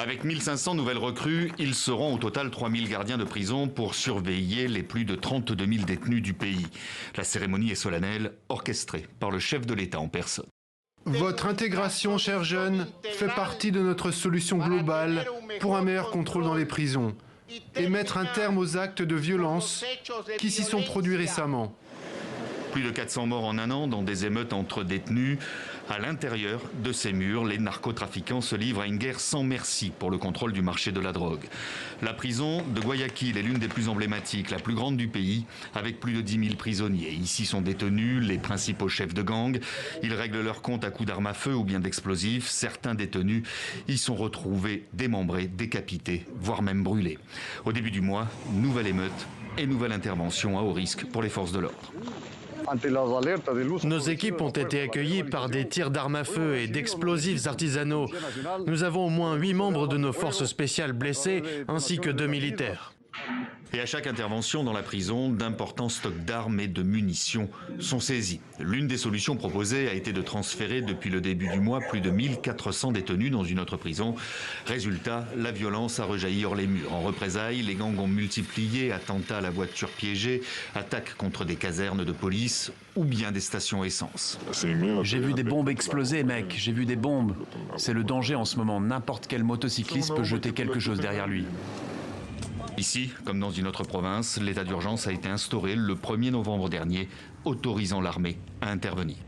Avec 1500 nouvelles recrues, ils seront au total 3000 gardiens de prison pour surveiller les plus de 32 000 détenus du pays. La cérémonie est solennelle, orchestrée par le chef de l'État en personne. Votre intégration, chers jeunes, fait partie de notre solution globale pour un meilleur contrôle dans les prisons et mettre un terme aux actes de violence qui s'y sont produits récemment. Plus de 400 morts en un an dans des émeutes entre détenus. À l'intérieur de ces murs, les narcotrafiquants se livrent à une guerre sans merci pour le contrôle du marché de la drogue. La prison de Guayaquil est l'une des plus emblématiques, la plus grande du pays, avec plus de 10 000 prisonniers. Ici sont détenus les principaux chefs de gang. Ils règlent leurs comptes à coups d'armes à feu ou bien d'explosifs. Certains détenus y sont retrouvés démembrés, décapités, voire même brûlés. Au début du mois, nouvelle émeute et nouvelle intervention à haut risque pour les forces de l'ordre. Nos équipes ont été accueillies par des tirs d'armes à feu et d'explosifs artisanaux. Nous avons au moins 8 membres de nos forces spéciales blessés, ainsi que 2 militaires. Et à chaque intervention dans la prison, d'importants stocks d'armes et de munitions sont saisis. L'une des solutions proposées a été de transférer depuis le début du mois plus de 1400 détenus dans une autre prison. Résultat, la violence a rejailli hors les murs. En représailles, les gangs ont multiplié attentats à la voiture piégée, attaques contre des casernes de police ou bien des stations essence. J'ai vu des bombes exploser, mec. J'ai vu des bombes. C'est le danger en ce moment. N'importe quel motocycliste peut jeter quelque chose derrière lui. Ici, comme dans une autre province, l'état d'urgence a été instauré le 1er novembre dernier, autorisant l'armée à intervenir.